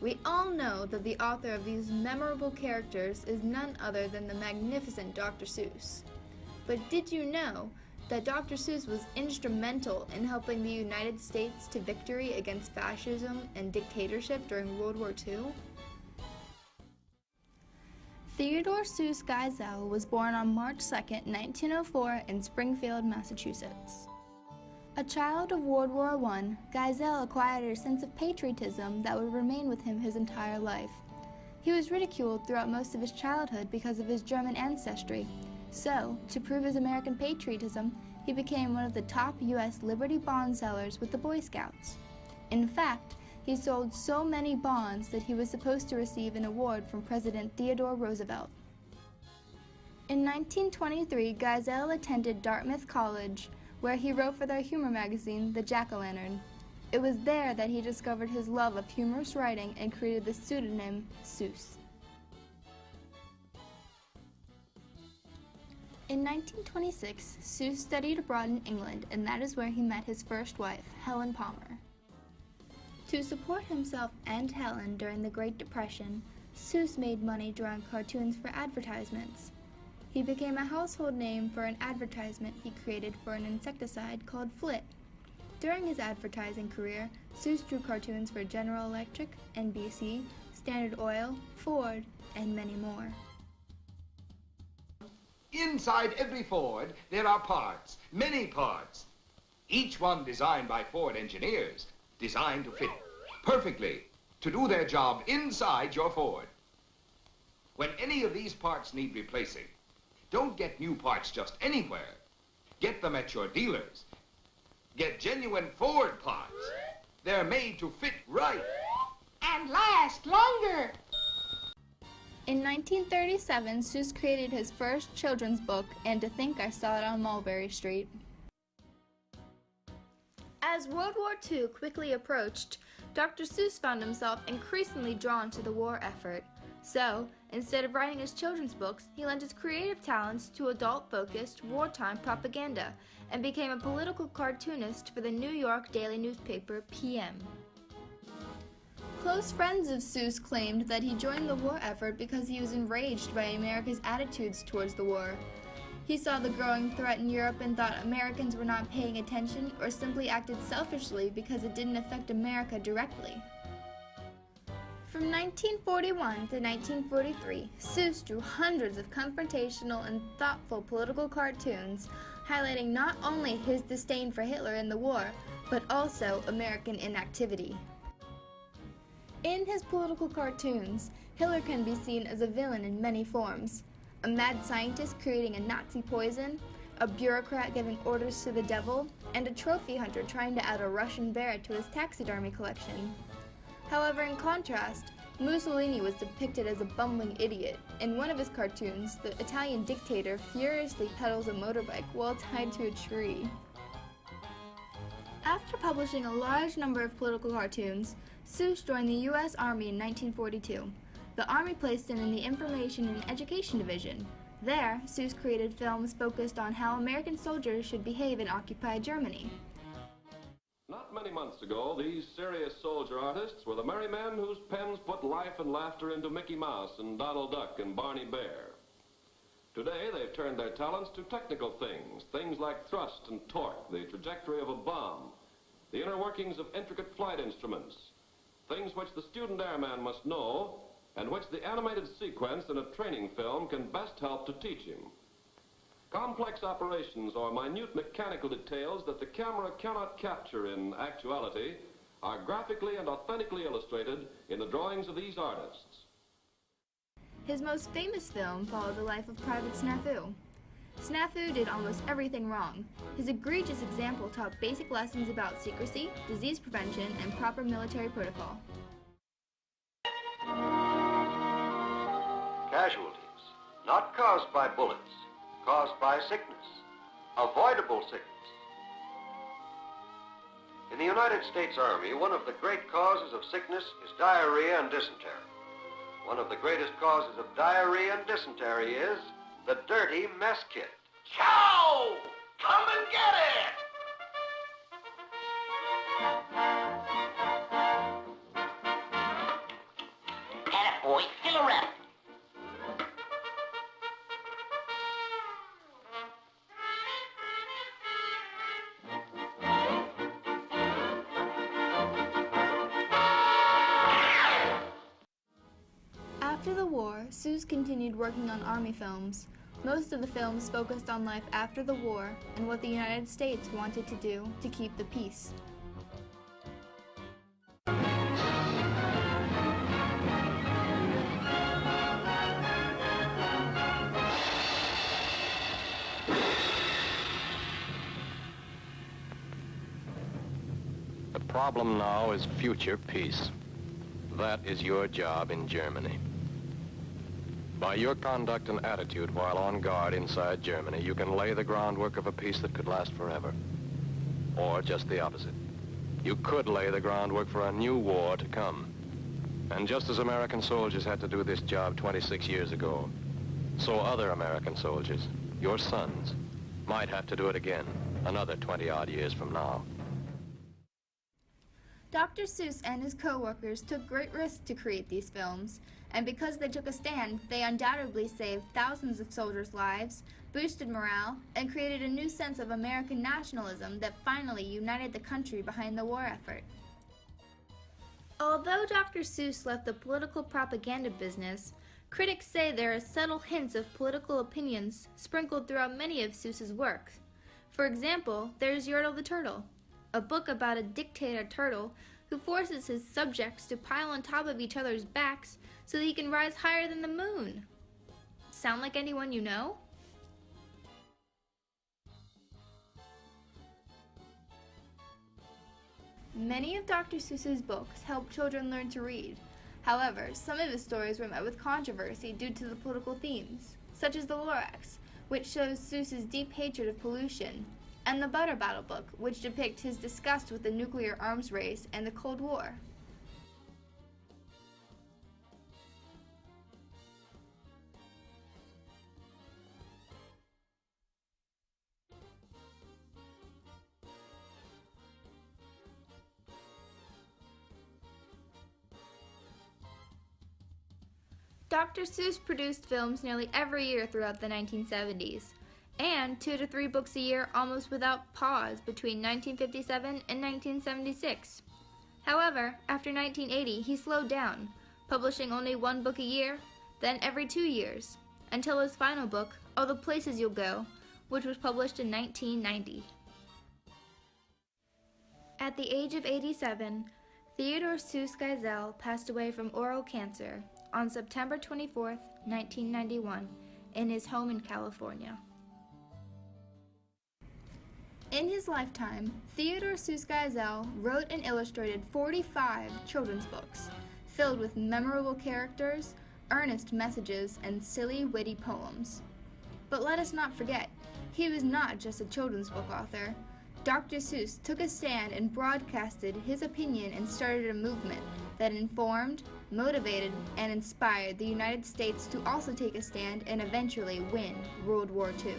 We all know that the author of these memorable characters is none other than the magnificent Dr. Seuss. But did you know that Dr. Seuss was instrumental in helping the United States to victory against fascism and dictatorship during World War II? Theodore Seuss Geisel was born on March 2, 1904 in Springfield, Massachusetts. A child of World War I, Geisel acquired a sense of patriotism that would remain with him his entire life. He was ridiculed throughout most of his childhood because of his German ancestry. So, to prove his American patriotism, he became one of the top U.S. Liberty bond sellers with the Boy Scouts. In fact, he sold so many bonds that he was supposed to receive an award from President Theodore Roosevelt. In 1923, Geisel attended Dartmouth College, where he wrote for their humor magazine, The Jack-O-Lantern. It was there that he discovered his love of humorous writing and created the pseudonym Seuss. In 1926, Seuss studied abroad in England, and that is where he met his first wife, Helen Palmer. To support himself and Helen during the Great Depression, Seuss made money drawing cartoons for advertisements. He became a household name for an advertisement he created for an insecticide called Flit. During his advertising career, Seuss drew cartoons for General Electric, NBC, Standard Oil, Ford, and many more. Inside every Ford, there are parts, many parts. Each one designed by Ford engineers, designed to fit perfectly to do their job inside your Ford. When any of these parts need replacing, don't get new parts just anywhere. Get them at your dealers. Get genuine Ford parts. They're made to fit right. And last longer. In 1937, Seuss created his first children's book, And to Think I Saw It on Mulberry Street. As World War II quickly approached, Dr. Seuss found himself increasingly drawn to the war effort. So, instead of writing his children's books, he lent his creative talents to adult-focused, wartime propaganda and became a political cartoonist for the New York daily newspaper PM. Close friends of Seuss claimed that he joined the war effort because he was enraged by America's attitudes towards the war. He saw the growing threat in Europe and thought Americans were not paying attention or simply acted selfishly because it didn't affect America directly. From 1941 to 1943, Seuss drew hundreds of confrontational and thoughtful political cartoons, highlighting not only his disdain for Hitler in the war, but also American inactivity. In his political cartoons, Hitler can be seen as a villain in many forms: a mad scientist creating a Nazi poison, a bureaucrat giving orders to the devil, and a trophy hunter trying to add a Russian bear to his taxidermy collection. However, in contrast, Mussolini was depicted as a bumbling idiot. In one of his cartoons, the Italian dictator furiously pedals a motorbike while tied to a tree. After publishing a large number of political cartoons, Seuss joined the U.S. Army in 1942. The Army placed him in the Information and Education Division. There, Seuss created films focused on how American soldiers should behave in occupied Germany. Not many months ago, these serious soldier artists were the merry men whose pens put life and laughter into Mickey Mouse and Donald Duck and Barney Bear. Today, they've turned their talents to technical things, things like thrust and torque, the trajectory of a bomb, the inner workings of intricate flight instruments, things which the student airman must know and which the animated sequence in a training film can best help to teach him. Complex operations or minute mechanical details that the camera cannot capture in actuality are graphically and authentically illustrated in the drawings of these artists. His most famous film followed the life of Private Snafu. Snafu did almost everything wrong. His egregious example taught basic lessons about secrecy, disease prevention, and proper military protocol. Casualties, not caused by bullets, caused by sickness, avoidable sickness. In the United States Army, one of the great causes of sickness is diarrhea and dysentery. One of the greatest causes of diarrhea and dysentery is the dirty mess kit. Chow! Come and get it! continued working on Army films. Most of the films focused on life after the war and what the United States wanted to do to keep the peace. The problem now is future peace. That is your job in Germany. By your conduct and attitude while on guard inside Germany, you can lay the groundwork of a peace that could last forever. Or just the opposite. You could lay the groundwork for a new war to come. And just as American soldiers had to do this job 26 years ago, so other American soldiers, your sons, might have to do it again another 20-odd years from now. Dr. Seuss and his co-workers took great risks to create these films, and because they took a stand, they undoubtedly saved thousands of soldiers' lives, boosted morale, and created a new sense of American nationalism that finally united the country behind the war effort. Although Dr. Seuss left the political propaganda business, critics say there are subtle hints of political opinions sprinkled throughout many of Seuss's works. For example, there's Yertle the Turtle, a book about a dictator turtle who forces his subjects to pile on top of each other's backs so that he can rise higher than the moon. Sound like anyone you know? Many of Dr. Seuss's books help children learn to read. However, some of his stories were met with controversy due to the political themes, such as The Lorax, which shows Seuss's deep hatred of pollution, and the Butter Battle book, which depicts his disgust with the nuclear arms race and the Cold War. Dr. Seuss produced films nearly every year throughout the 1970s, and 2 to 3 books a year almost without pause between 1957 and 1976. However, after 1980, he slowed down, publishing only 1 book a year, then every 2 years, until his final book, All the Places You'll Go, which was published in 1990. At the age of 87, Theodore Seuss Geisel passed away from oral cancer on September 24, 1991, in his home in California. In his lifetime, Theodore Seuss Geisel wrote and illustrated 45 children's books, filled with memorable characters, earnest messages, and silly, witty poems. But let us not forget, he was not just a children's book author. Dr. Seuss took a stand and broadcasted his opinion and started a movement that informed, motivated, and inspired the United States to also take a stand and eventually win World War II.